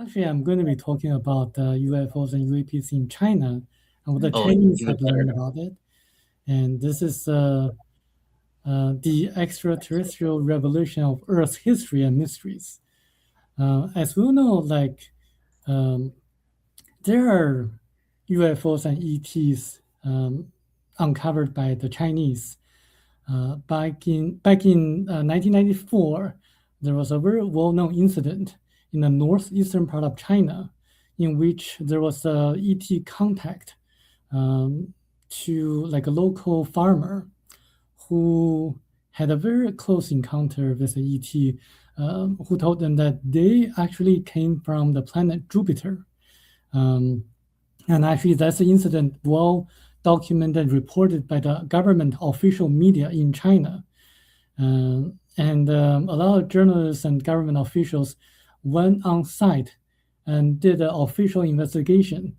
Actually, I'm going to be talking about UFOs and UAPs in China and what the Oh, Chinese even have better. learned about it. And this is the extraterrestrial revolution of Earth's history and mysteries. As we all know, um, there are UFOs and ETs uncovered by the Chinese. Back in 1994, there was a very well-known incident in the northeastern part of China, in which there was a ET contact to like a local farmer who had a very close encounter with the ET, who told them that they actually came from the planet Jupiter. Um, and actually, that's the incident well documented and reported by the government official media in China. And a lot of journalists and government officials went on site and did an official investigation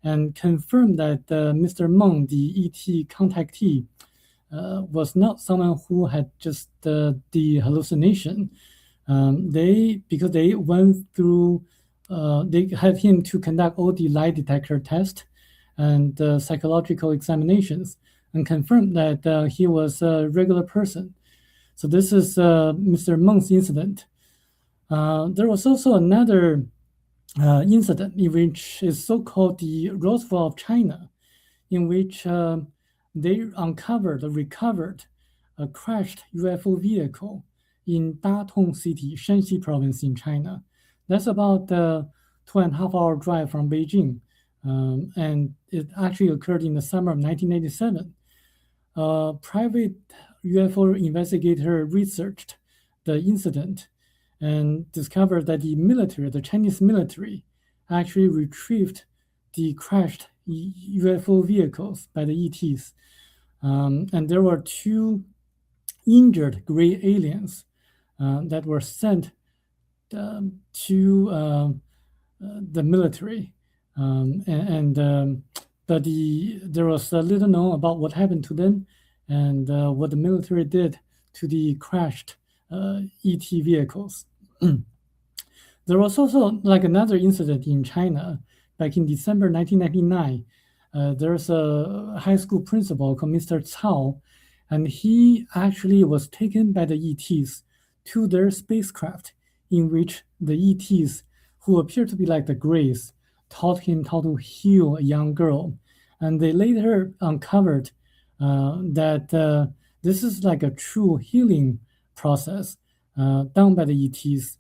and confirmed that Mr. Meng, the ET contactee, was not someone who had just the hallucination. Because they went through, they had him to conduct all the lie detector tests and psychological examinations and confirmed that he was a regular person. So this is Mr. Meng's incident. There was also another incident in which is so-called the Roswell of China, in which they recovered a crashed UFO vehicle in Datong City, Shanxi province in China. That's about 2.5 hour drive from Beijing. And it actually occurred in the summer of 1987. A private UFO investigator researched the incident and discovered that the Chinese military, actually retrieved the crashed UFO vehicles by the ETs. And there were two injured gray aliens that were sent to the military. But there was little known about what happened to them and what the military did to the crashed ET vehicles. There was also like another incident in China back in December 1999. There's a high school principal called Mr. Cao, and he actually was taken by the ETs to their spacecraft, in which the ETs, who appear to be like the Greys, taught him how to heal a young girl. And they later uncovered that this is like a true healing process done by the ETs,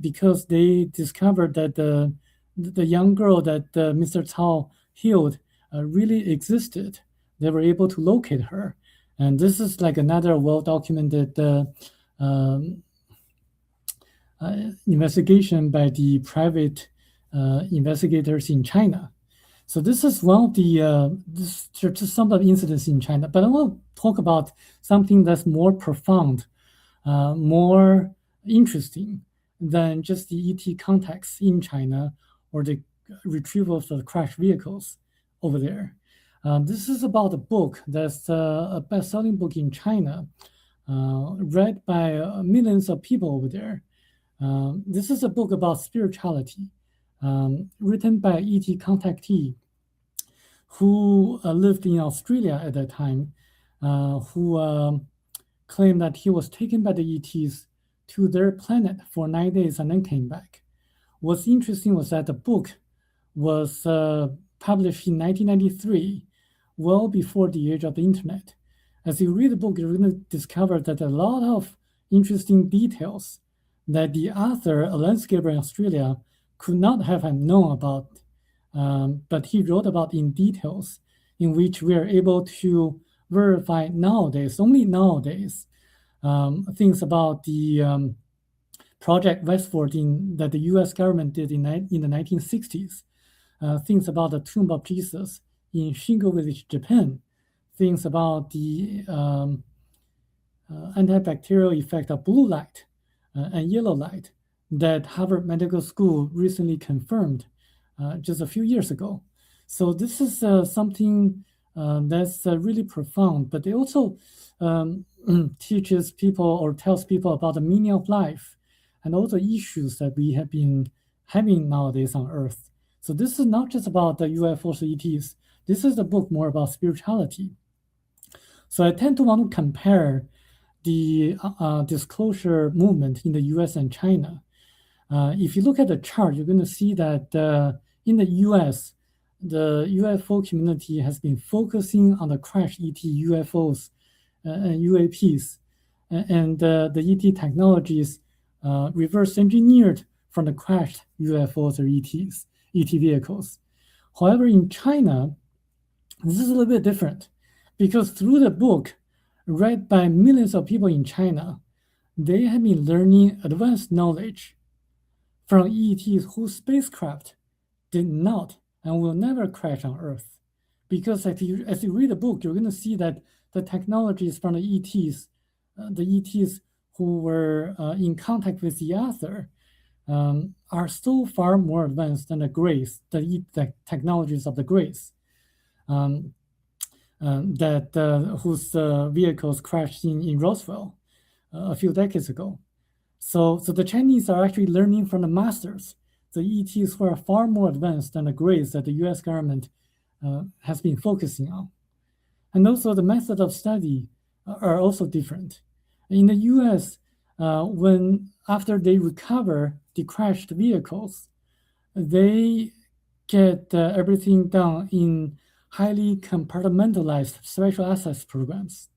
because they discovered that the young girl that Mr. Cao healed really existed. They were able to locate her. And this is like another well-documented investigation by the private investigators in China. So this is one of the just some of the incidents in China. But I want to talk about something that's more profound, more interesting than just the ET contacts in China or the retrievals of crashed vehicles over there. This is about a book that's a best-selling book in China, read by millions of people over there. This is a book about spirituality, written by an ET contactee who lived in Australia at that time, who claimed that he was taken by the ETs to their planet for 9 days and then came back. What's interesting was that the book was published in 1993, well before the age of the internet. As you read the book, you're going to discover that a lot of interesting details that the author, a landscaper in Australia, could not have known about, but he wrote about in details, in which we are able to verify nowadays, only nowadays, things about the Project Westward that the US government did in the 1960s, things about the Tomb of Jesus in Shingo Village, Japan, things about the antibacterial effect of blue light and yellow light that Harvard Medical School recently confirmed just a few years ago. So this is something that's really profound, but it also teaches people or tells people about the meaning of life and all the issues that we have been having nowadays on Earth. So this is not just about the UFOs or ETs. This is a book more about spirituality. So I tend to want to compare the disclosure movement in the US and China. If you look at the chart, you're going to see that in the US, the UFO community has been focusing on the crashed ET UFOs and UAPs, and the ET technologies reverse engineered from the crashed UFOs or ETs, ET vehicles. However, in China, this is a little bit different because through the book read by millions of people in China, they have been learning advanced knowledge from ETs whose spacecraft did not and will never crash on Earth. Because as you read the book, you're going to see that the technologies from the ETs who were in contact with the author, are so far more advanced than the technologies of the Grace, whose vehicles crashed in Roswell a few decades ago. So the Chinese are actually learning from the masters, the ETs who are far more advanced than the Grays that the US government has been focusing on. And also the method of study are also different. In the US, after they recover the crashed vehicles, they get everything done in highly compartmentalized special access programs.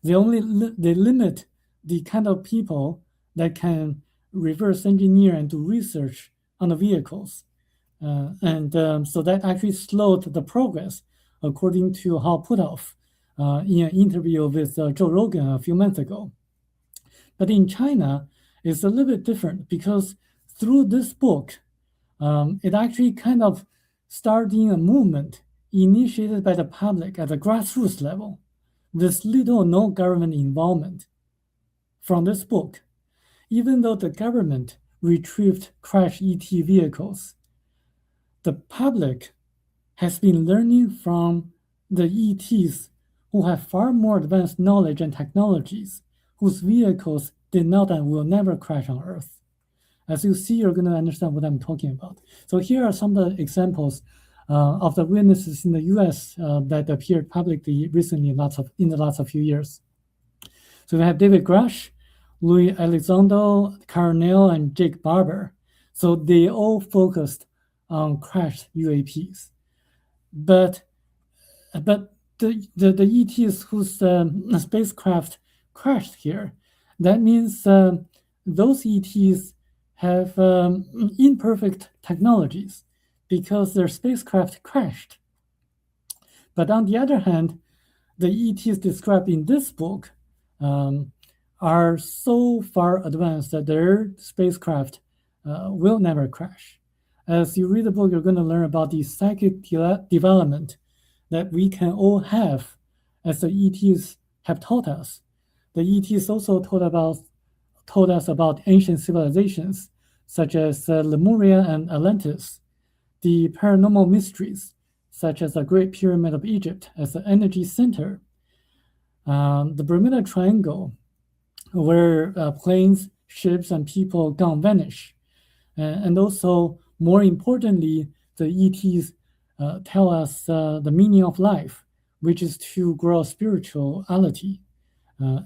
They limit the kind of people that can reverse engineer and do research on the vehicles. So that actually slowed the progress, according to Hal Puthoff in an interview with Joe Rogan a few months ago. But in China, it's a little bit different because through this book, it actually kind of starting a movement initiated by the public at the grassroots level, with little or no government involvement. From this book, even though the government retrieved crashed ET vehicles, the public has been learning from the ETs who have far more advanced knowledge and technologies, whose vehicles did not and will never crash on Earth. As you see, you're going to understand what I'm talking about. So here are some of the examples of the witnesses in the US that appeared publicly recently in the last few years. So we have David Grush, Louis Elizondo, Carnell, and Jake Barber. So they all focused on crashed UAPs. But the ETs whose spacecraft crashed here, that means those ETs have imperfect technologies because their spacecraft crashed. But on the other hand, the ETs described in this book are so far advanced that their spacecraft will never crash. As you read the book, you're going to learn about the psychic development that we can all have, as the ETs have taught us. The ETs also told us about ancient civilizations, such as Lemuria and Atlantis, the paranormal mysteries, such as the Great Pyramid of Egypt as the energy center, the Bermuda Triangle, where planes, ships, and people gone vanish. And also, more importantly, the ETs tell us the meaning of life, which is to grow spirituality,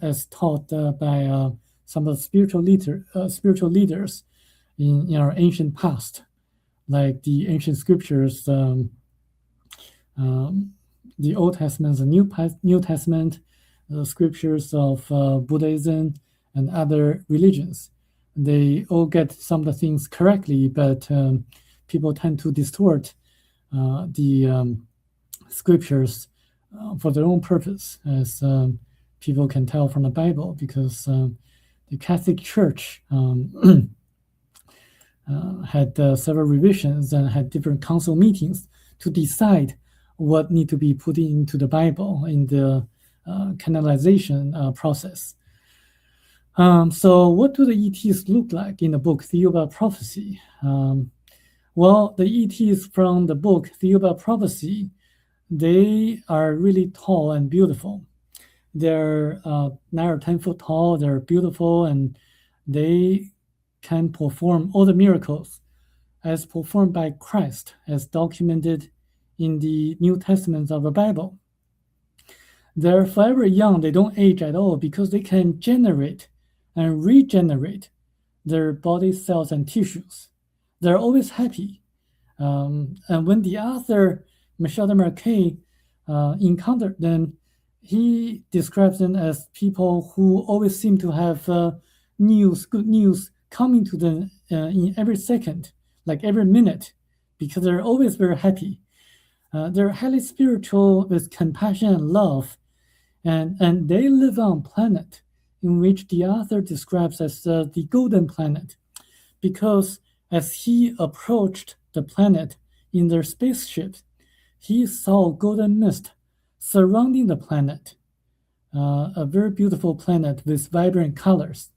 as taught by some of the spiritual leaders in our ancient past, like the ancient scriptures, the Old Testament, the New Testament, the scriptures of Buddhism and other religions. They all get some of the things correctly, but people tend to distort the scriptures for their own purpose, as people can tell from the Bible, because the Catholic Church had several revisions and had different council meetings to decide what need to be put into the Bible in the canonization process. So what do the ETs look like in the book Theory About Prophecy? Well, the ETs from the book Theory About Prophecy, they are really tall and beautiful. They're 9 or 10 foot tall, they're beautiful, and they can perform all the miracles as performed by Christ, as documented in the New Testament of the Bible. They're forever young, they don't age at all because they can generate and regenerate their body cells and tissues. They're always happy. And when the author, Michel de Marquet, encountered them, he describes them as people who always seem to have good news coming to them in every second, like every minute, because they're always very happy. They're highly spiritual with compassion and love, and they live on a planet in which the author describes as the golden planet, because as he approached the planet in their spaceship, he saw golden mist surrounding the planet, a very beautiful planet with vibrant colors.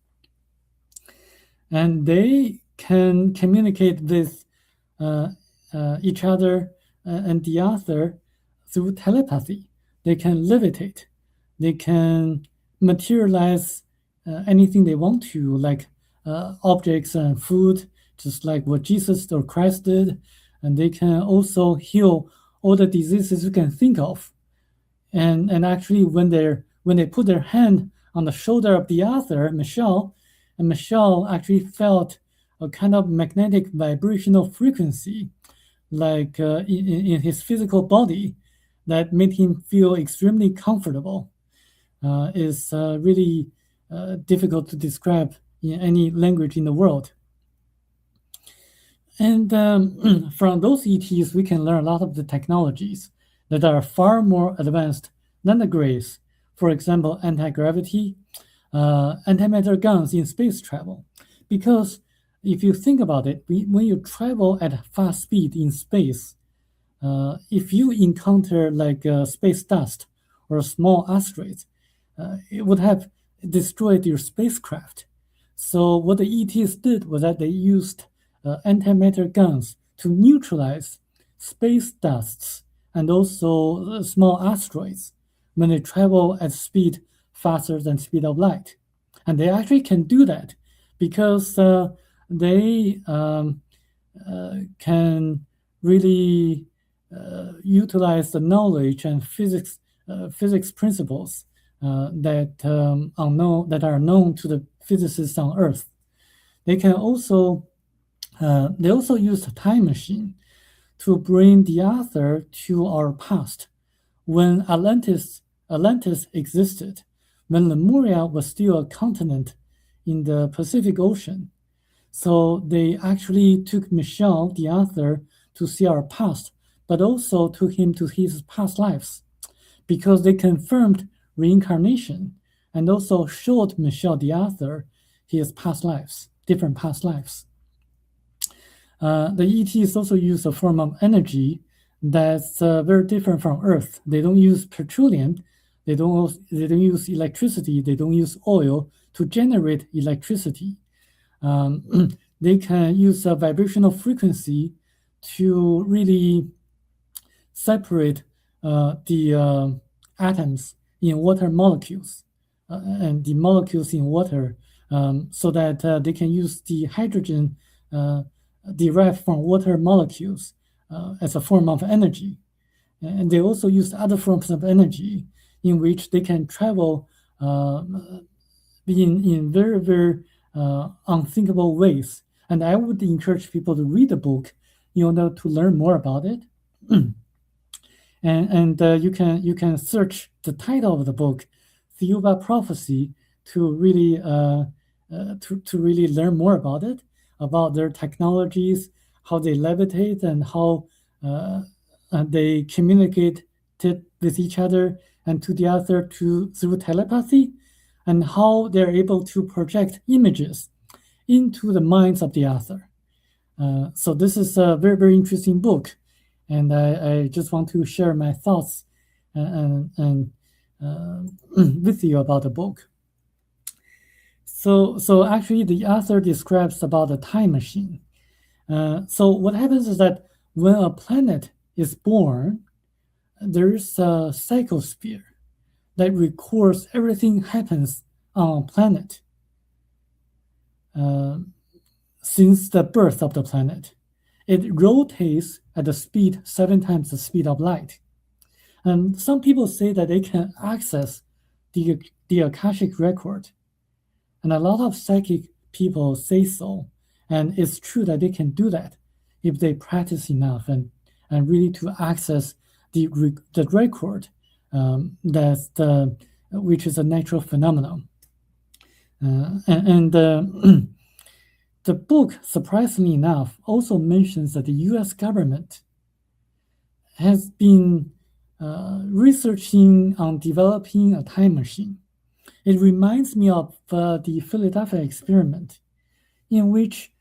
And they can communicate with each other and the author through telepathy. They can levitate. They can materialize anything they want to, like objects and food, just like what Jesus or Christ did. And they can also heal all the diseases you can think of. And actually, when they put their hand on the shoulder of the author, Michel, and Michel actually felt a kind of magnetic vibrational frequency, like in his physical body, that made him feel extremely comfortable. Is really difficult to describe in any language in the world. And from those ETs, we can learn a lot of the technologies that are far more advanced than the Greys. For example, anti-gravity, antimatter guns in space travel. Because if you think about it, when you travel at fast speed in space, if you encounter like space dust or small asteroids, it would have destroyed your spacecraft. So what the ETs did was that they used antimatter guns to neutralize space dusts and also small asteroids when they travel at speed faster than speed of light. And they actually can do that because they can really utilize the knowledge and physics principles that are known to the physicists on Earth. They also use a time machine to bring the author to our past, when Atlantis existed, when Lemuria was still a continent in the Pacific Ocean. So they actually took Michel, the author, to see our past, but also took him to his past lives, because they confirmed reincarnation and also showed Michel, the author, his past lives, different past lives. The ETs also use a form of energy that's very different from Earth. They don't use petroleum, they don't use electricity, they don't use oil to generate electricity. They can use a vibrational frequency to really separate the atoms in water molecules and the molecules in water, so that they can use the hydrogen derived from water molecules as a form of energy. And they also use other forms of energy in which they can travel in very, very unthinkable ways. And I would encourage people to read the book in order to learn more about it. And you can search the title of the book, Theoba Prophecy, to really really learn more about it, about their technologies, how they levitate, and how they communicate with each other and to the other through telepathy, and how they're able to project images into the minds of the author. So this is a very, very interesting book, and I just want to share my thoughts and with you about the book. So actually, the author describes about a time machine. So what happens is that when a planet is born, there is a psychosphere that records everything happens on a planet. since the birth of the planet. It rotates at the speed 7 times the speed of light. And some people say that they can access the Akashic record. And a lot of psychic people say so. And it's true that they can do that if they practice enough and really to access the record, which is a natural phenomenon. The book, surprisingly enough, also mentions that the U.S. government has been researching on developing a time machine. It reminds me of the Philadelphia experiment, in which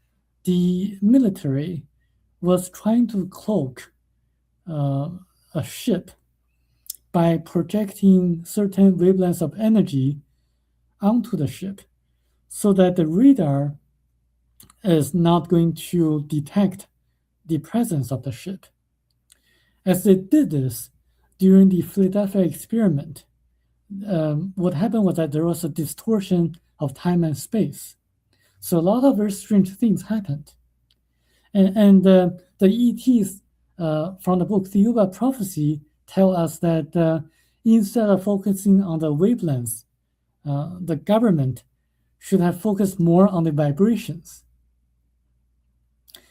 the military was trying to cloak a ship by projecting certain wavelengths of energy onto the ship so that the radar is not going to detect the presence of the ship. As they did this during the Philadelphia experiment, what happened was that there was a distortion of time and space. So a lot of very strange things happened. And the ETs from the book Theoba Prophecy tell us that instead of focusing on the wavelengths, the government should have focused more on the vibrations.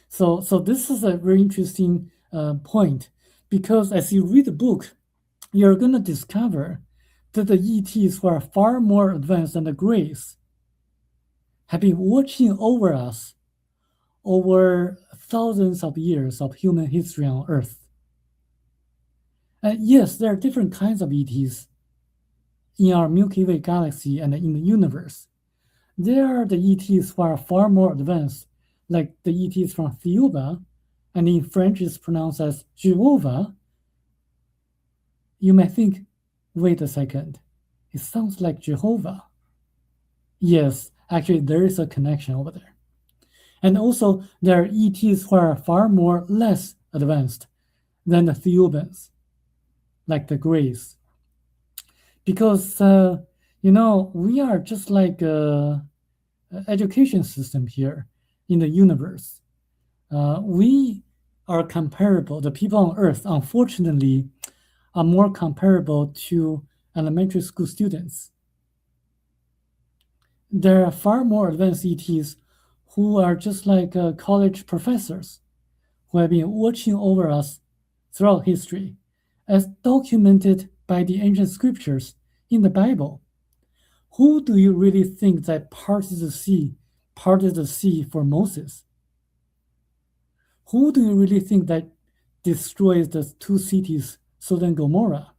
So this is a very interesting point, because as you read the book, you're going to discover that the ETs who are far more advanced than the Greys have been watching over us over thousands of years of human history on Earth. And yes, there are different kinds of ETs in our Milky Way galaxy and in the universe. There are the ETs who are far more advanced, like the ETs from Theoba, and in French it's pronounced as Jehovah. You may think, wait a second, it sounds like Jehovah. Yes, actually there is a connection over there. And also there are ETs who are far more less advanced than the Theobans, like the Greys. Because, we are just like an education system here in the universe. We are comparable. The people on Earth, unfortunately, are more comparable to elementary school students. There are far more advanced ETs who are just like college professors who have been watching over us throughout history, as documented by the ancient scriptures in the Bible. Who do you really think that parted the sea for Moses? Who do you really think that destroys the 2 cities, Sodom and Gomorrah?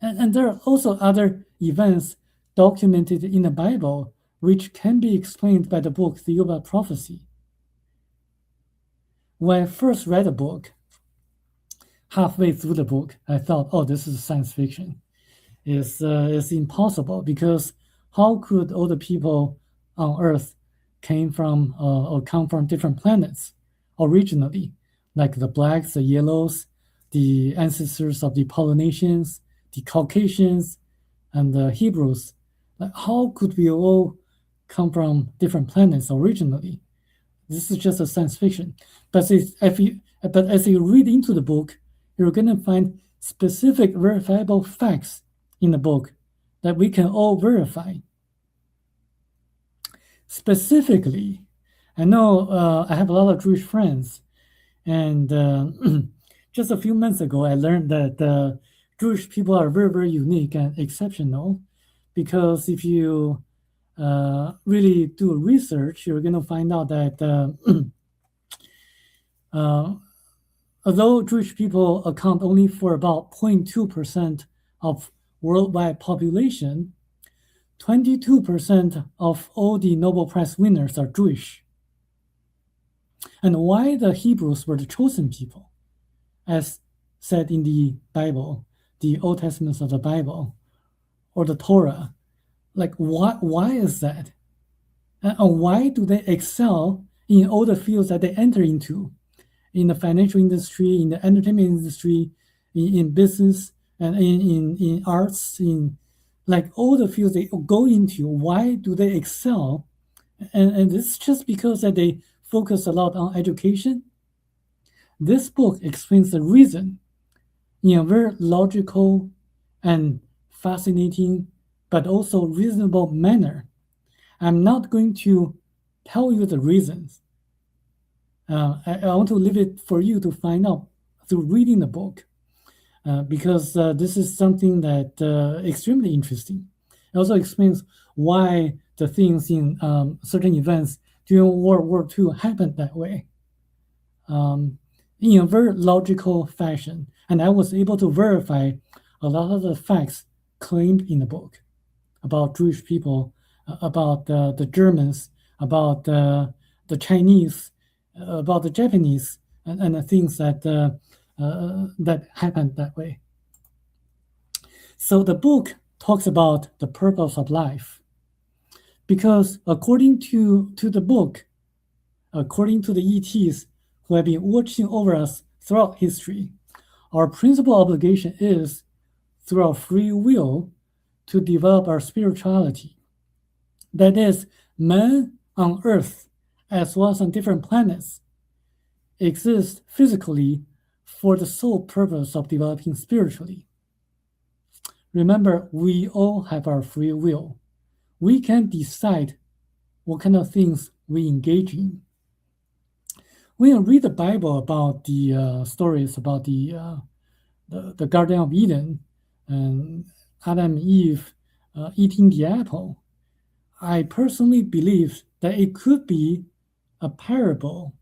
And there are also other events documented in the Bible which can be explained by the book Theoba Prophecy. When I first read the book, halfway through the book, I thought, oh, this is science fiction. It's impossible, because how could all the people on Earth come from different planets originally, like the blacks, the yellows, the ancestors of the Polynesians, the Caucasians, and the Hebrews? Like, how could we all come from different planets originally? This is just a science fiction. But as you read into the book, you're going to find specific verifiable facts in the book that we can all verify. Specifically, I know I have a lot of Jewish friends, and just a few months ago, I learned that Jewish people are very, very unique and exceptional, because if you really do research, you're going to find out that although Jewish people account only for about 0.2% of worldwide population, 22% of all the Nobel Prize winners are Jewish. And why the Hebrews were the chosen people, as said in the Bible, the Old Testament of the Bible, or the Torah? Like, why is that? And why do they excel in all the fields that they enter into? In the financial industry, in the entertainment industry, in business, and in arts, in like all the fields they go into? Why do they excel And this is just because that they focus a lot on education. This book explains the reason in a very logical and fascinating, but also reasonable manner. I'm not going to tell you the reasons. I want to leave it for you to find out through reading the book, because this is something that extremely interesting. It also explains why the things in certain events during World War II happened that way, in a very logical fashion. And I was able to verify a lot of the facts claimed in the book about Jewish people, about the Germans, about the Chinese, about the Japanese, and the things that that happened that way. So the book talks about the purpose of life, because according to the book, according to the ETs who have been watching over us throughout history, our principal obligation is, through our free will, to develop our spirituality. That is, man on Earth, as well as on different planets, exists physically for the sole purpose of developing spiritually. Remember, we all have our free will. We can decide what kind of things we engage in. When you read the Bible about the stories about the Garden of Eden and Adam and Eve eating the apple, I personally believe that it could be a parable,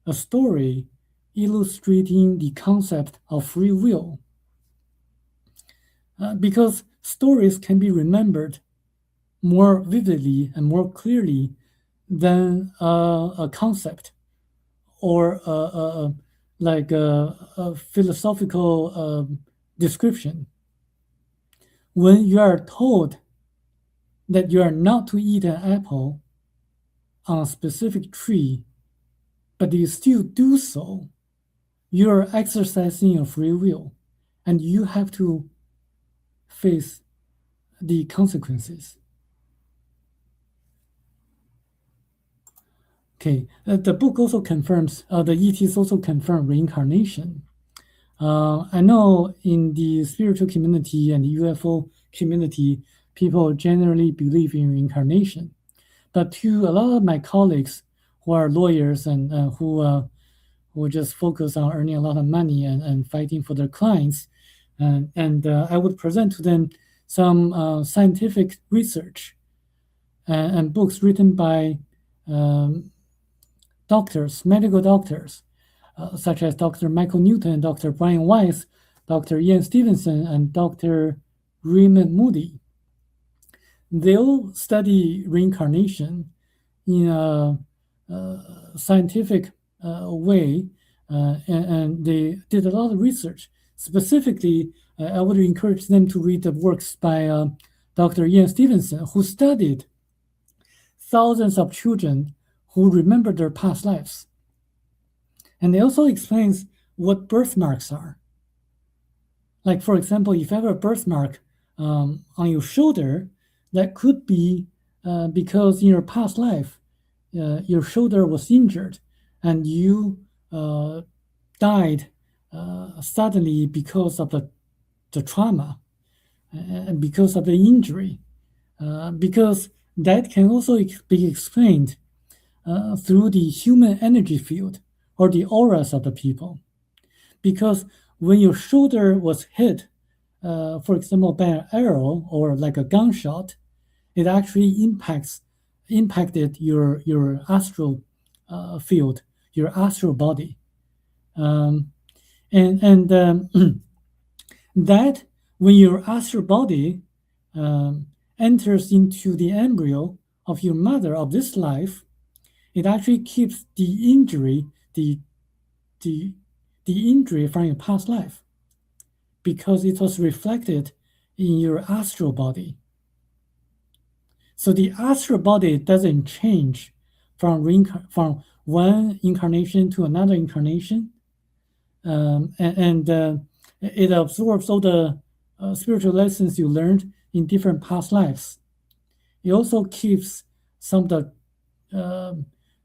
a story illustrating the concept of free will. Because stories can be remembered more vividly and more clearly than a concept or like a philosophical description. When you are told that you are not to eat an apple on a specific tree, but you still do so, you are exercising your free will, and you have to face the consequences. Okay, the book also confirms, the ETs also confirm reincarnation. I know in the spiritual community and the UFO community, people generally believe in reincarnation. But to a lot of my colleagues who are lawyers and who just focus on earning a lot of money and fighting for their clients, and I would present to them some scientific research and books written by doctors, medical doctors, such as Dr. Michael Newton, Dr. Brian Weiss, Dr. Ian Stevenson, and Dr. Raymond Moody. They all study reincarnation in a scientific way, and they did a lot of research. Specifically, I would encourage them to read the works by Dr. Ian Stevenson, who studied thousands of children who remember their past lives. And it also explains what birthmarks are. Like, for example, if you have a birthmark on your shoulder, that could be because in your past life, your shoulder was injured and you died suddenly because of the trauma and because of the injury. Because that can also be explained through the human energy field or the auras of the people. Because when your shoulder was hit, for example, by an arrow or like a gunshot, it actually impacted your astral field, your astral body, and that when your astral body enters into the embryo of your mother of this life, it actually keeps the injury, the injury from your past life, because it was reflected in your astral body. So the astral body doesn't change from one incarnation to another incarnation, and it absorbs all the spiritual lessons you learned in different past lives. It also keeps some of the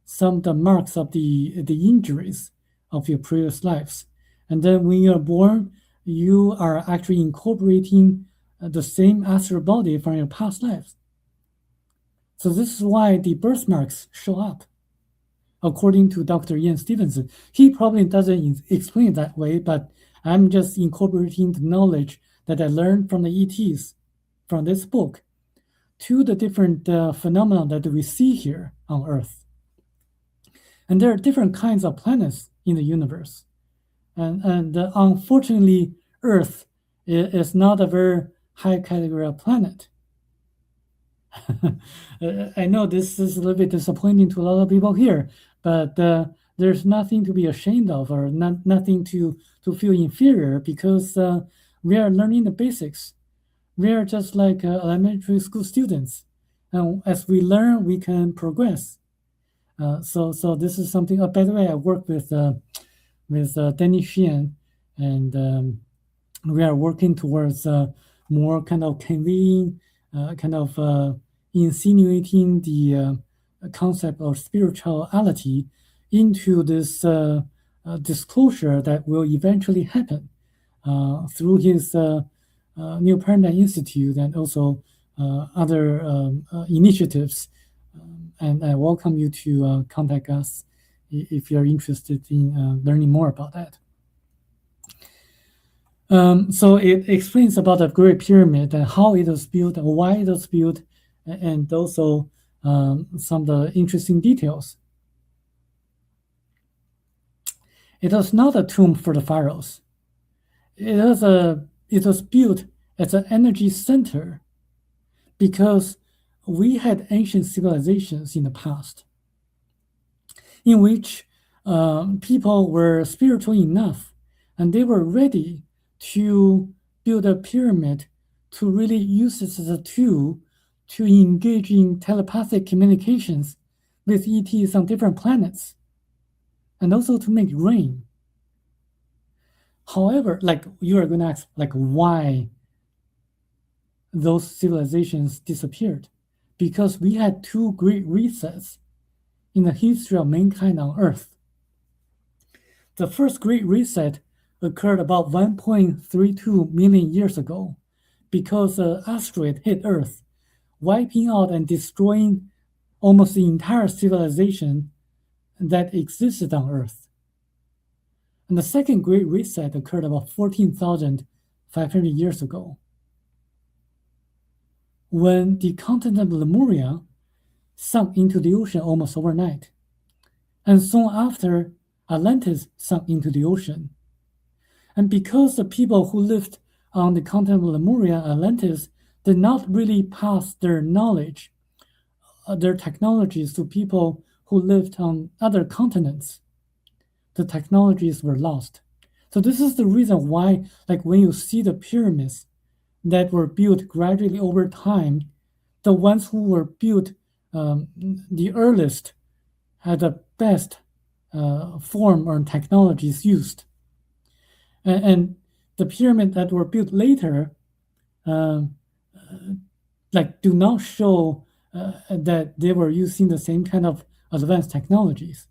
some of the marks of the injuries of your previous lives. And then when you're born, you are actually incorporating the same astral body from your past lives. So this is why the birthmarks show up, according to Dr. Ian Stevenson. He probably doesn't explain it that way, but I'm just incorporating the knowledge that I learned from the ETs from this book to the different phenomena that we see here on Earth. And there are different kinds of planets in the universe. And unfortunately, Earth is not a very high category of planet. I know this is a little bit disappointing to a lot of people here, but there's nothing to be ashamed of or nothing to feel inferior, because we are learning the basics. We are just like elementary school students. And as we learn, we can progress. So this is something. By the way, I work with Danny Sheehan, and we are working towards more kind of conveying, kind of insinuating the concept of spirituality into this disclosure that will eventually happen through his New Paradigm Institute and also other initiatives. And I welcome you to contact us if you're interested in learning more about that. So it explains about the Great Pyramid and how it was built and why it was built, and also some of the interesting details. It was not a tomb for the pharaohs. It was built as an energy center because we had ancient civilizations in the past in which people were spiritual enough and they were ready to build a pyramid to really use it as a tool to engage in telepathic communications with ETs on different planets, and also to make rain. However, like you are going to ask, like why those civilizations disappeared? Because we had two great resets in the history of mankind on Earth. The first great reset occurred about 1.32 million years ago because an asteroid hit Earth, wiping out and destroying almost the entire civilization that existed on Earth. And the second great reset occurred about 14,500 years ago, when the continent of Lemuria sunk into the ocean almost overnight. And soon after, Atlantis sunk into the ocean. And because the people who lived on the continent of Lemuria, Atlantis, did not really pass their knowledge, their technologies to people who lived on other continents, the technologies were lost. So this is the reason why, like when you see the pyramids that were built gradually over time, the ones who were built the earliest had the best form or technologies used. And the pyramid that were built later like do not show that they were using the same kind of advanced technologies.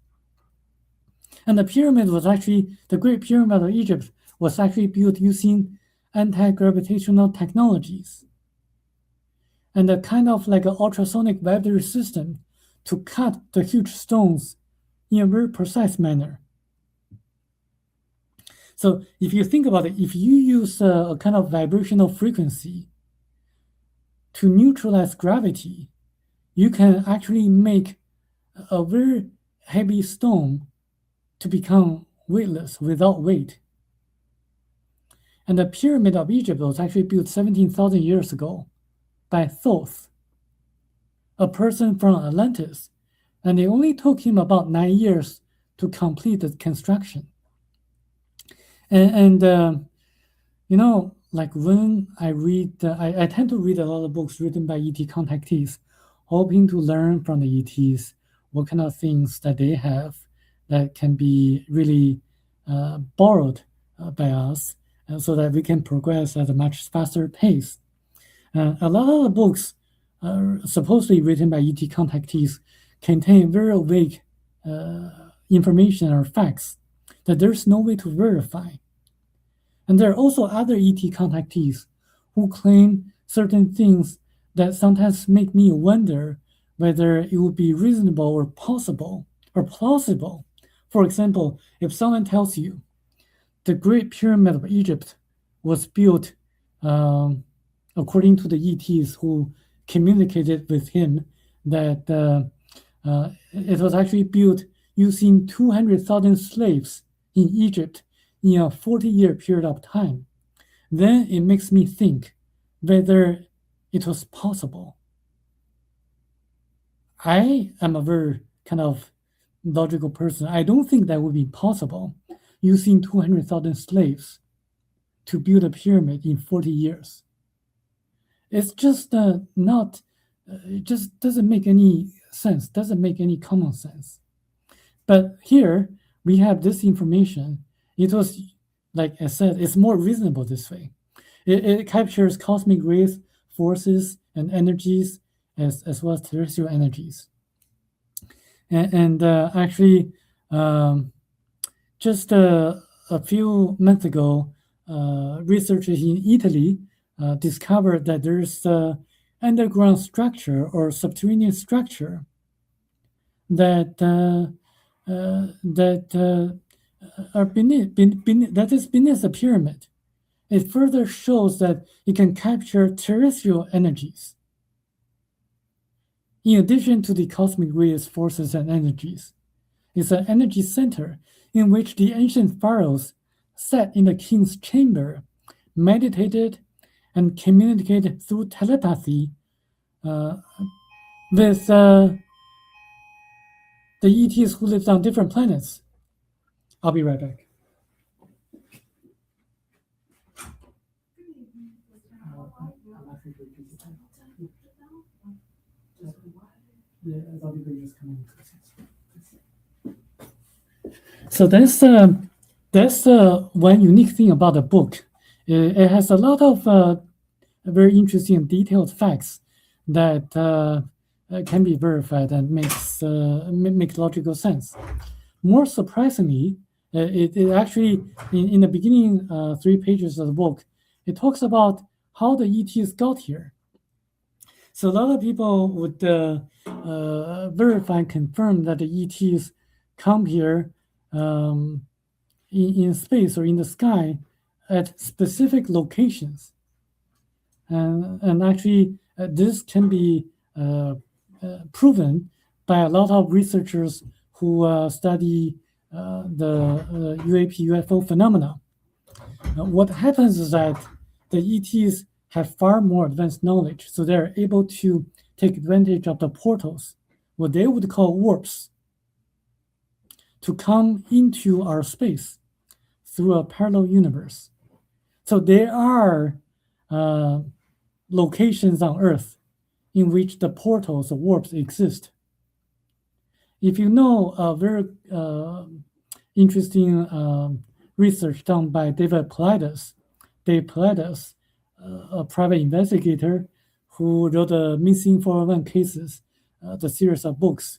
And the pyramid was actually, the Great Pyramid of Egypt was actually built using anti-gravitational technologies and a kind of like an ultrasonic vibratory system to cut the huge stones in a very precise manner. So if you think about it, if you use a kind of vibrational frequency to neutralize gravity, you can actually make a very heavy stone to become weightless, without weight. And the Pyramid of Egypt was actually built 17,000 years ago by Thoth, a person from Atlantis, and it only took him about 9 years to complete the construction. And you know, like when I read, I tend to read a lot of books written by ET contactees, hoping to learn from the ETs what kind of things that they have that can be really borrowed by us, so that we can progress at a much faster pace. A lot of the books supposedly written by ET contactees contain very vague information or facts that there's no way to verify. And there are also other ET contactees who claim certain things that sometimes make me wonder whether it would be reasonable or possible or plausible. For example, if someone tells you the Great Pyramid of Egypt was built according to the ETs who communicated with him that it was actually built using 200,000 slaves in Egypt in a 40-year period of time, then it makes me think whether it was possible. I am a very kind of logical person. I don't think that would be possible using 200,000 slaves to build a pyramid in 40 years. It's just not, it just doesn't make any sense, doesn't make any common sense. But here we have this information. It was, like I said, it's more reasonable this way. It captures cosmic rays, forces, and energies, as well as terrestrial energies. And actually, just a few months ago, researchers in Italy discovered that there's an underground structure or subterranean structure that are beneath that is beneath the pyramid. It further shows that it can capture terrestrial energies. In addition to the cosmic rays, forces, and energies, it's an energy center in which the ancient pharaohs sat in the king's chamber, meditated, and communicated through telepathy with the ETs who lived on different planets. I'll be right back. So that's one unique thing about the book. It has a lot of very interesting and detailed facts that can be verified and make logical sense. More surprisingly, it actually, in the beginning 3 pages of the book, it talks about how the ETs got here. So a lot of people would verify and confirm that the ETs come here in space or in the sky at specific locations. And actually, this can be proven by a lot of researchers who study the UFO phenomena. What happens is that the ETs have far more advanced knowledge, so they're able to take advantage of the portals, what they would call warps, to come into our space through a parallel universe. So there are locations on Earth in which the portals, the warps, exist. If you know a very interesting research done by David Paulides, a private investigator who wrote the Missing 401 Cases, the series of books,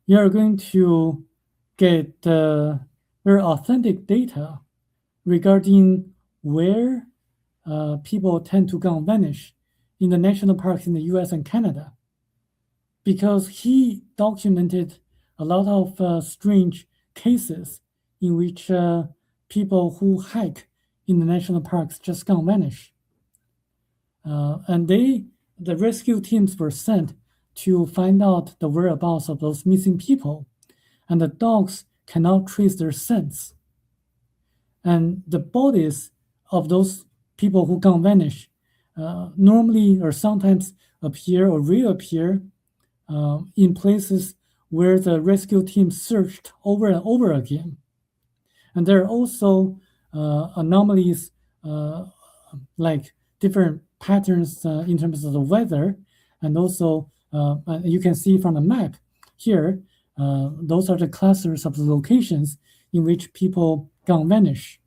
you're going to get very authentic data regarding where people tend to go and vanish in the national parks in the US and Canada, because he documented a lot of strange cases in which people who hike in the national parks just gone vanish. And the rescue teams were sent to find out the whereabouts of those missing people, and the dogs cannot trace their scents. And the bodies of those people who gone vanish normally or sometimes appear or reappear in places where the rescue team searched over and over again. And there are also anomalies like different patterns in terms of the weather, and also you can see from the map here, those are the clusters of the locations in which people gone vanish.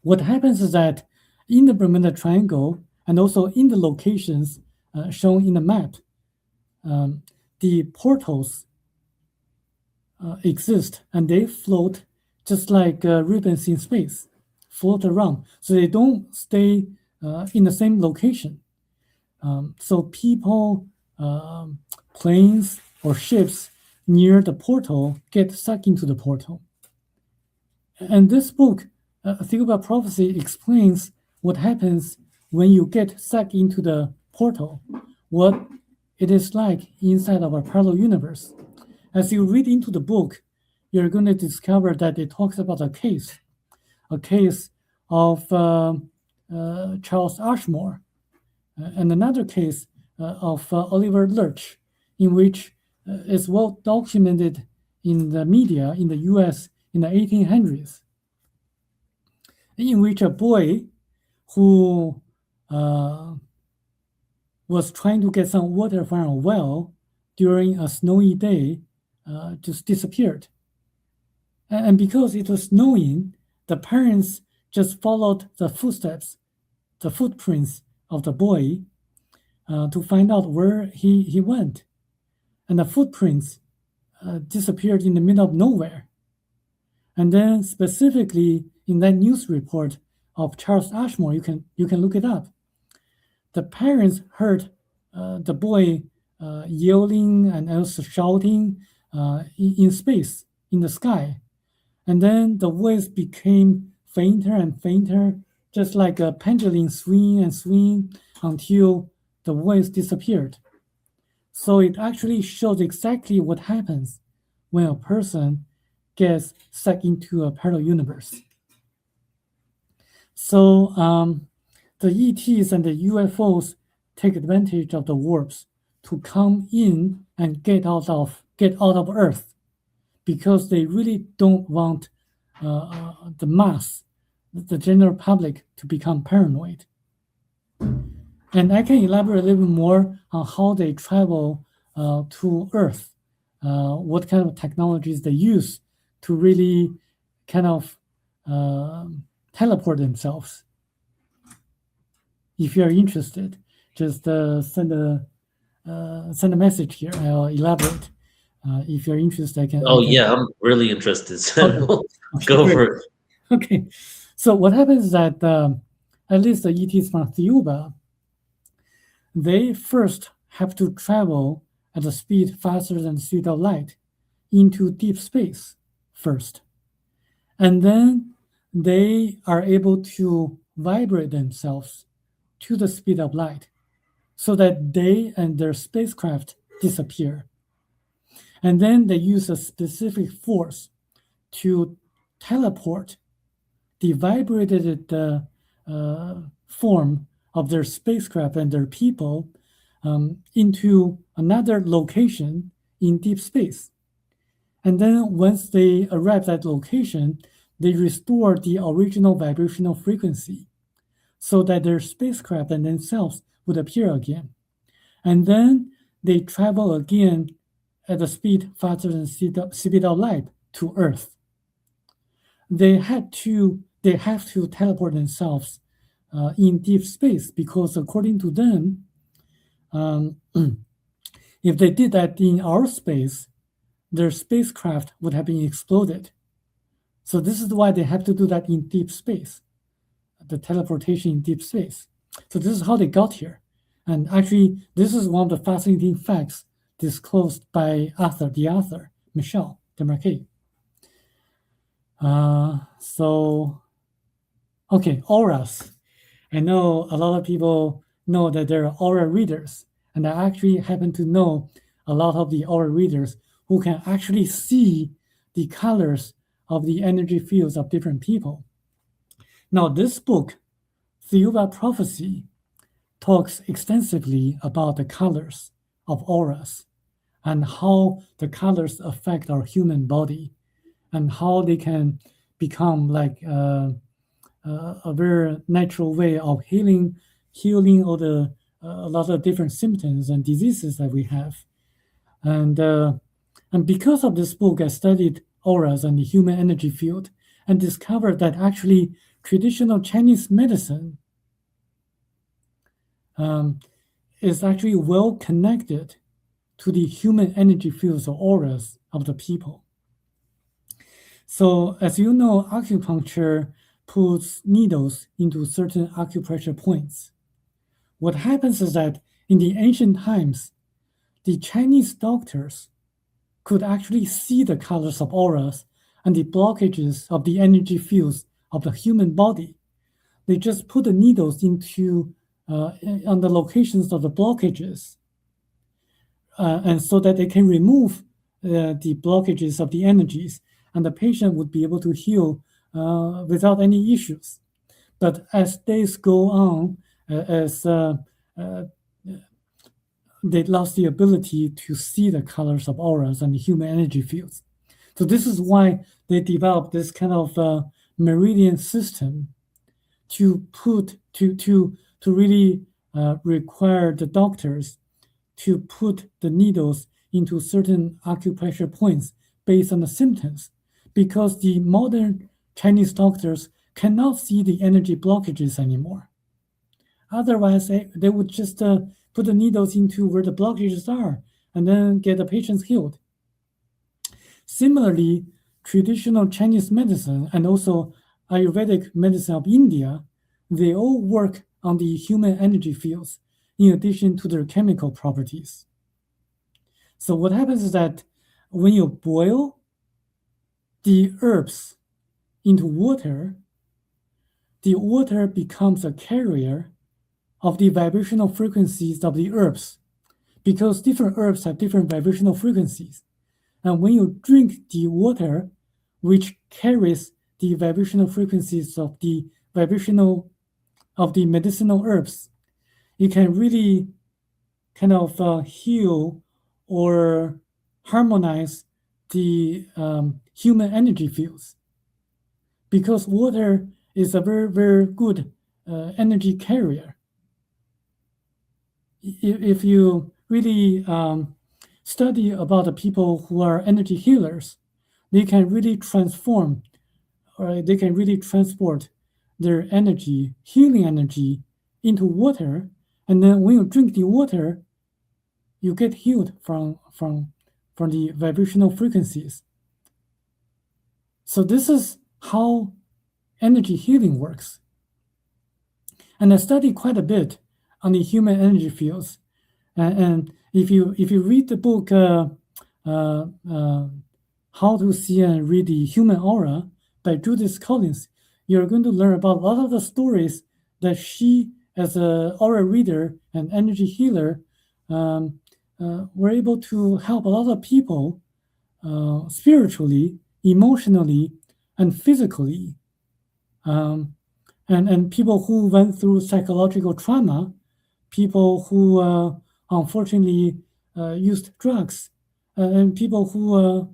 What happens is that in the Bermuda Triangle and also in the locations shown in the map, the the portals exist, and they float just like ribbons in space, float around. So they don't stay in the same location. So people, planes, or ships near the portal get sucked into the portal. And this book, Think About Prophecy, explains what happens when you get sucked into the portal, what it is like inside of a parallel universe. As you read into the book, you're going to discover that it talks about a case of Charles Ashmore, and another case of Oliver Lurch, in which is well documented in the media in the US in the 1800s, in which a boy who was trying to get some water from a well during a snowy day just disappeared. And because it was snowing, the parents just followed the footprints of the boy to find out where he went. And the footprints disappeared in the middle of nowhere. And then specifically in that news report of Charles Ashmore, you can look it up. The parents heard the boy yelling and also shouting in space, in the sky. And then the voice became fainter and fainter, just like a pendulum swing and swing until the voice disappeared. So it actually shows exactly what happens when a person gets sucked into a parallel universe. So the ETs and the UFOs take advantage of the warps to come in and get out of Earth, because they really don't want the mass, the general public, to become paranoid. And I can elaborate a little bit more on how they travel to Earth, what kind of technologies they use to really kind of teleport themselves. If you're interested, just send a message here. I'll elaborate. If you're interested, I can. Yeah, I'm really interested. So Okay, go great. for it. Okay, so what happens is that at least the ETs from Thiuba, they first have to travel at a speed faster than the speed of light into deep space first. And then they are able to vibrate themselves to the speed of light so that they and their spacecraft disappear. And then they use a specific force to teleport the vibrated form of their spacecraft and their people into another location in deep space. And then once they arrive at that location, they restore the original vibrational frequency so that their spacecraft and themselves would appear again. And then they travel again at a speed faster than speed of light to Earth. They have to teleport themselves in deep space, because according to them, if they did that in our space, their spacecraft would have been exploded. So this is why they have to do that in deep space, the teleportation in deep space. So this is how they got here. And actually, this is one of the fascinating facts disclosed by the author, Michel Desmarquet. Okay, auras. I know a lot of people know that there are aura readers, and I actually happen to know a lot of the aura readers who can actually see the colors of the energy fields of different people. Now, this book, Thiuba Prophecy, talks extensively about the colors of auras and how the colors affect our human body and how they can become like a very natural way of healing all the a lot of different symptoms and diseases that we have. And because of this book, I studied auras and the human energy field and discovered that actually traditional Chinese medicine is actually well connected to the human energy fields or auras of the people. So as you know, acupuncture puts needles into certain acupressure points. What happens is that in the ancient times, the Chinese doctors could actually see the colors of auras and the blockages of the energy fields of the human body. They just put the needles into on the locations of the blockages, and so that they can remove the blockages of the energies, and the patient would be able to heal without any issues. But as days go on, as they lost the ability to see the colors of auras and the human energy fields. So this is why they developed this kind of meridian system to really require the doctors to put the needles into certain acupressure points based on the symptoms, because the modern Chinese doctors cannot see the energy blockages anymore. Otherwise, they would just put the needles into where the blockages are and then get the patients healed. Similarly, traditional Chinese medicine and also Ayurvedic medicine of India, they all work on the human energy fields in addition to their chemical properties. So what happens is that when you boil the herbs into water, the water becomes a carrier of the vibrational frequencies of the herbs, because different herbs have different vibrational frequencies. And when you drink the water, which carries the vibrational frequencies of the medicinal herbs, it can really kind of heal or harmonize the human energy fields, because water is a very, very good energy carrier. If you really study about the people who are energy healers, they can really transform, or they can really transport their energy, healing energy, into water, and then when you drink the water, you get healed from the vibrational frequencies. So this is how energy healing works. And I studied quite a bit on the human energy fields. And if you read the book How to See and Read the Human Aura by Judith Collins, you're going to learn about a lot of the stories that she, as an aura reader and energy healer, were able to help a lot of people spiritually, emotionally, and physically. And people who went through psychological trauma, people who unfortunately used drugs, and people who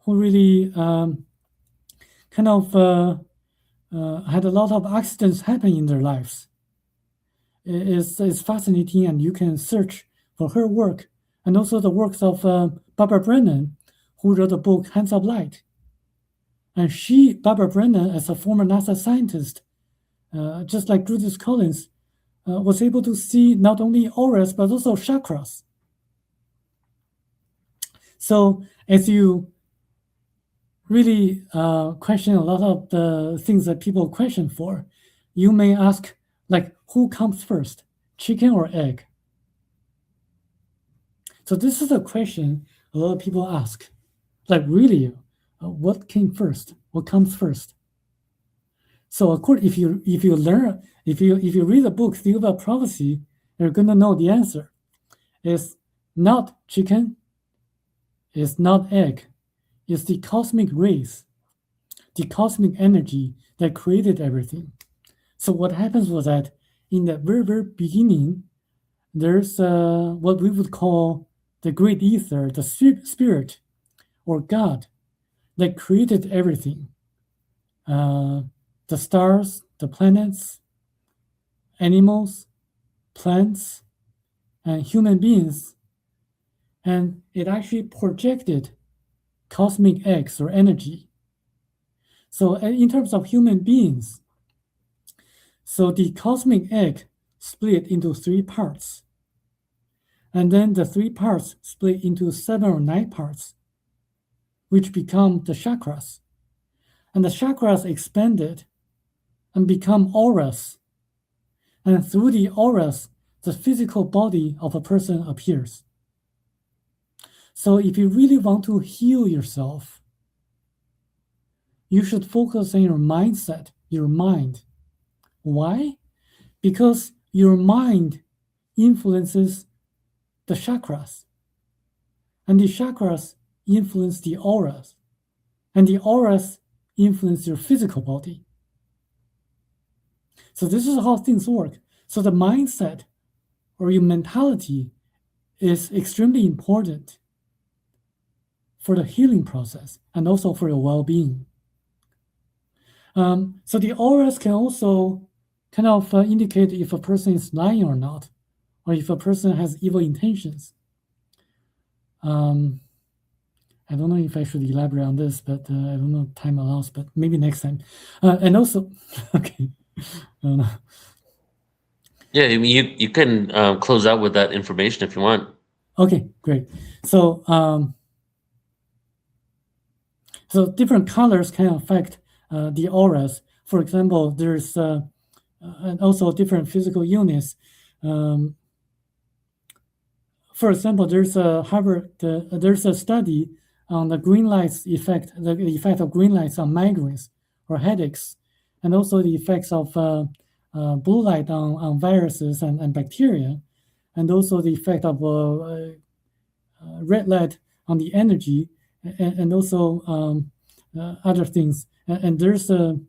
really kind of had a lot of accidents happen in their lives. It's fascinating, and you can search for her work, and also the works of Barbara Brennan, who wrote the book Hands of Light. And Barbara Brennan, as a former NASA scientist, just like Judith Collins, was able to see not only auras, but also chakras. So as you really question a lot of the things that people question for, you may ask, like, who comes first, chicken or egg? So this is a question a lot of people ask. Like, really, what came first? What comes first? So if you read the book Theory of Prophecy, you're gonna know the answer. It's not chicken, it's not egg, it's the cosmic rays, the cosmic energy that created everything. So what happens was that in the very, very beginning, there's what we would call the great ether, the spirit, or God, that created everything. The stars, the planets, animals, plants, and human beings. And it actually projected cosmic eggs or energy. So in terms of human beings, so the cosmic egg split into three parts. And then the 3 parts split into 7 or 9 parts, which become the chakras. And the chakras expanded and become auras. And through the auras, the physical body of a person appears. So if you really want to heal yourself, you should focus on your mindset, your mind. Why? Because your mind influences the chakras, and the chakras influence the auras, and the auras influence your physical body. So this is how things work. So the mindset or your mentality is extremely important for the healing process and also for your well-being. So the auras can also kind of indicate if a person is lying or not, or if a person has evil intentions. I don't know if I should elaborate on this, but I don't know if time allows, but maybe next time. And also, okay. I don't know. Yeah, I mean, you can close out with that information if you want. Okay, great. So, so different colors can affect the auras. For example, there's and also different physical units. For example, there's a study on the green lights effect, the effect of green lights on migraines or headaches, and also the effects of blue light on viruses and bacteria, and also the effect of red light on the energy, and also other things. And there's a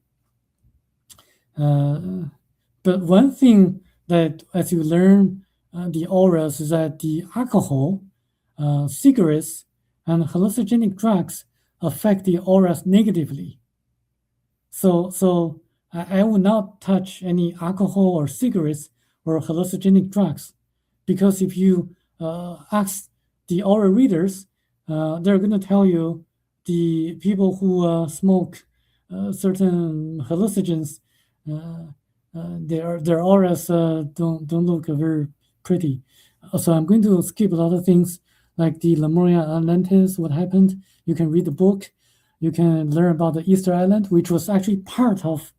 but one thing that as you learn the auras is that the alcohol, cigarettes, and hallucinogenic drugs affect the auras negatively. So I will not touch any alcohol or cigarettes or hallucinogenic drugs, because if you ask the aura readers, they're going to tell you the people who smoke certain hallucinogens, their auras don't look very pretty. So I'm going to skip a lot of things like the Lemuria Atlantis, what happened. You can read the book. You can learn about the Easter Island, which was actually part of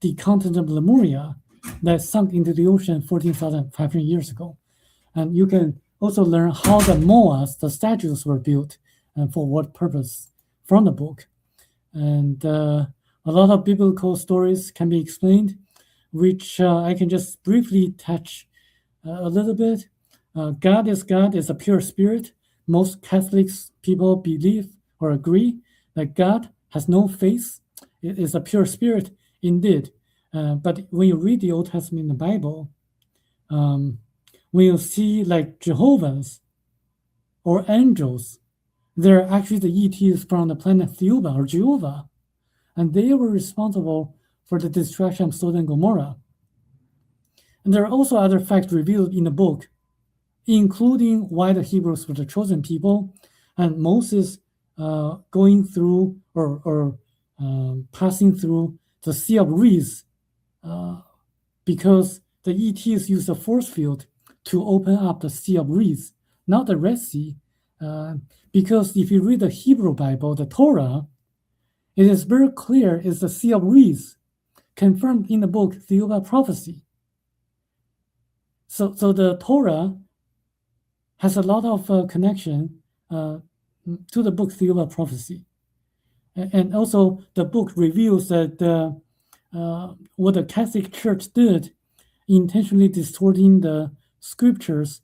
the continent of Lemuria that sunk into the ocean 14,500 years ago. And you can also learn how the moas, the statues, were built and for what purpose from the book. And a lot of biblical stories can be explained, which I can just briefly touch a little bit. God is a pure spirit. Most Catholics people believe or agree that God has no face. It is a pure spirit indeed. But when you read the Old Testament in the Bible, when you see like Jehovah's or angels, they're actually the ETs from the planet Thuba or Jehovah, and they were responsible for the destruction of Sodom and Gomorrah. And there are also other facts revealed in the book, including why the Hebrews were the chosen people, and Moses going through or passing through the Sea of Reeds, because the ETs used a force field to open up the Sea of Reeds, not the Red Sea, because if you read the Hebrew Bible, the Torah, it is very clear it's the Sea of Reeds, confirmed in the book Theoba Prophecy. So the Torah has a lot of connection to the book Theoba Prophecy. And also the book reveals that what the Catholic Church did, intentionally distorting the scriptures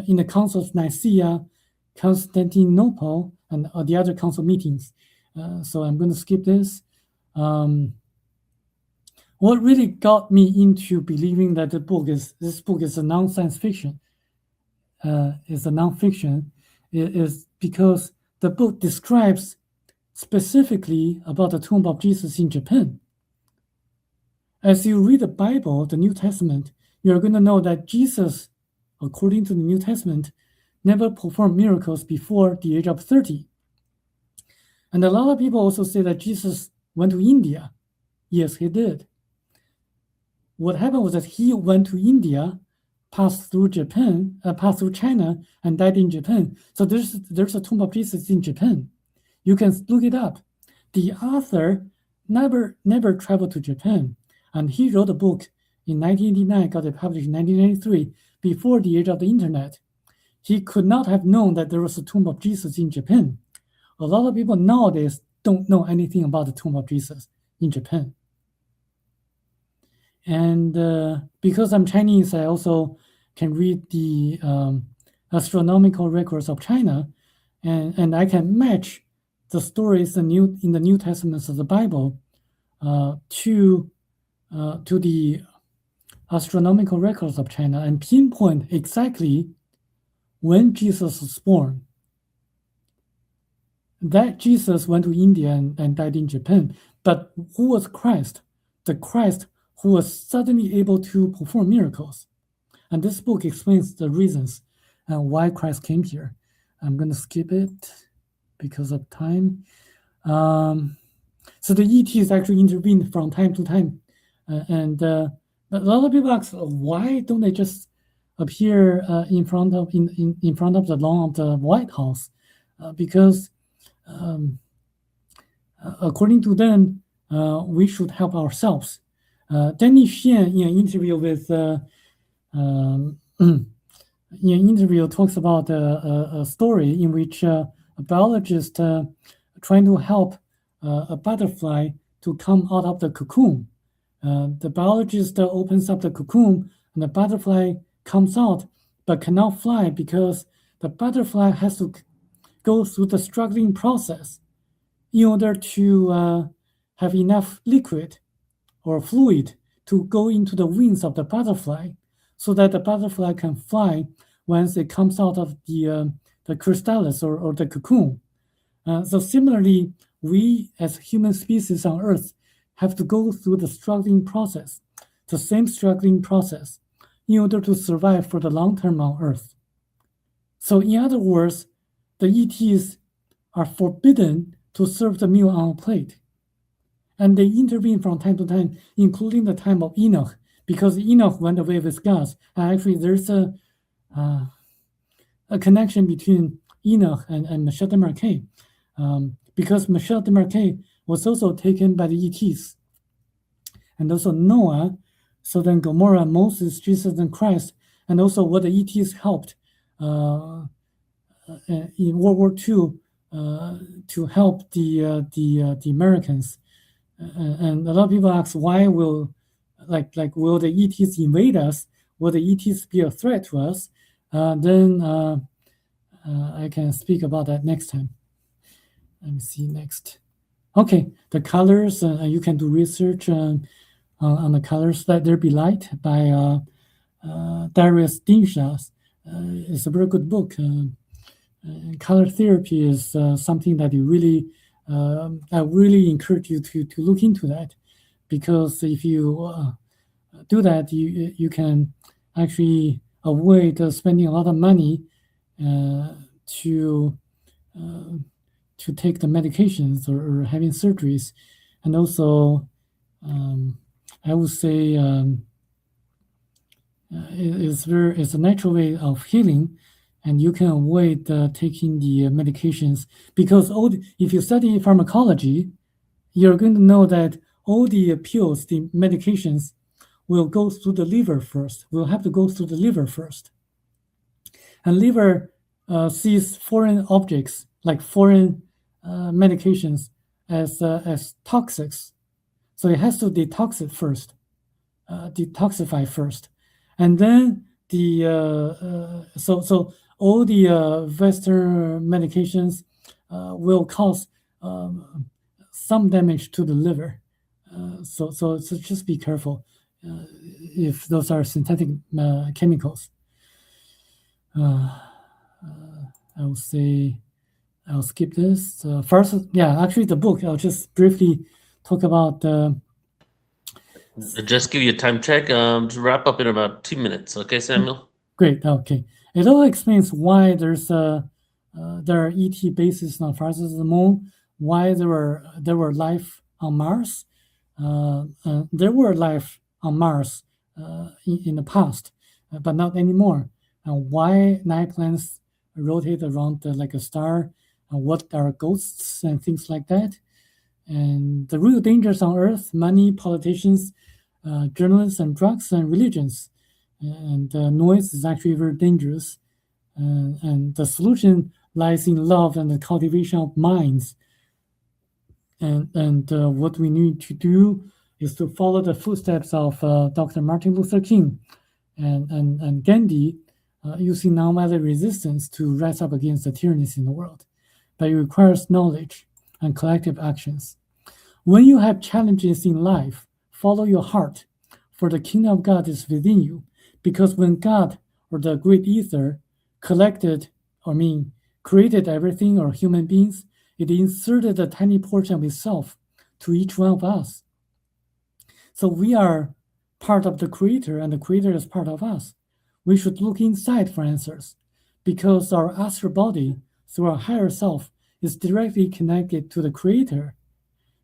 in the Council of Nicaea, Constantinople, and the other council meetings. So I'm going to skip this. What really got me into believing that this book is a non-science fiction, is a non-fiction, is because the book describes specifically about the tomb of Jesus in Japan. As you read the Bible, the New Testament, you're going to know that Jesus, according to the New Testament, never performed miracles before the age of 30. And a lot of people also say that Jesus went to India. Yes, he did. What happened was that he went to India passed through China and died in Japan. So there's a tomb of Jesus in Japan. You can look it up. The author never traveled to Japan, and he wrote a book in 1989, got it published in 1993, before the age of the internet. He could not have known that there was a tomb of Jesus in Japan. A lot of people nowadays don't know anything about the tomb of Jesus in Japan. And because I'm Chinese, I also can read the astronomical records of China, and I can match the stories in the New Testaments of the Bible to the astronomical records of China and pinpoint exactly when Jesus was born. That Jesus went to India and died in Japan. But who was Christ? The Christ who was suddenly able to perform miracles. And this book explains the reasons why Christ came here. I'm going to skip it because of time. So the ETs actually intervened from time to time. And a lot of people ask, why don't they just appear in front of the lawn of the White House? Because according to them, we should help ourselves. Danny Xian, in an interview with in an interview, talks about a story in which a biologist trying to help a butterfly to come out of the cocoon. The biologist opens up the cocoon, and the butterfly comes out, but cannot fly because the butterfly has to go through the struggling process in order to have enough liquid or fluid to go into the wings of the butterfly, so that the butterfly can fly once it comes out of the chrysalis or the cocoon. So similarly, we as human species on Earth have to go through the struggling process, the same struggling process, in order to survive for the long term on Earth. So in other words, the ETs are forbidden to serve the meal on a plate. And they intervene from time to time, including the time of Enoch, because Enoch went away with God. And actually, there's a connection between Enoch and Michel Desmarquet, because Michel Desmarquet was also taken by the ETs. And also Noah, Sodom and Gomorrah, Moses, Jesus, and Christ, and also what the ETs helped in World War II to help the Americans. And a lot of people ask, why will will the ETs invade us? Will the ETs be a threat to us? Then I can speak about that next time. Let me see next. Okay, the colors, you can do research on the colors. Let There Be Light by Darius Dinshas. It's a very good book. Color therapy is something that I really encourage you to look into that, because if you do that, you can actually avoid spending a lot of money to take the medications or having surgeries. And also, I would say it's a natural way of healing, and you can avoid taking the medications, because if you study pharmacology, you're going to know that all the pills, the medications, will go through the liver first. Will have to go through the liver first. And liver sees foreign objects, like foreign medications, as toxics. So it has to detoxify first. And then so all the Western medications will cause some damage to the liver. So just be careful if those are synthetic chemicals. I will say I'll skip this. First, actually the book, I'll just briefly talk about. Just give you a time check to wrap up in about 2 minutes. Okay, Samuel? Great, okay. It all explains why there are ET bases on far side of the moon, why there were life on Mars. There were life on Mars in the past, but not anymore. Why 9 planets rotate around like a star? What are ghosts and things like that? And the real dangers on Earth: money, politicians, journalists, and drugs and religions. And noise is actually very dangerous. And the solution lies in love and the cultivation of minds. And what we need to do is to follow the footsteps of Dr. Martin Luther King and Gandhi, using nonviolent resistance to rise up against the tyrannies in the world. But it requires knowledge and collective actions. When you have challenges in life, follow your heart, for the kingdom of God is within you. Because when God, or the great ether, created everything, or human beings, it inserted a tiny portion of itself to each one of us. So we are part of the Creator, and the Creator is part of us. We should look inside for answers, because our astral body, through our higher self, is directly connected to the Creator.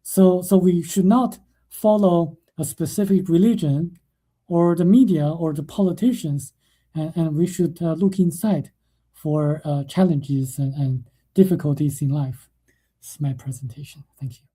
So we should not follow a specific religion or the media or the politicians, and we should look inside for challenges and difficulties in life. This is my presentation. Thank you.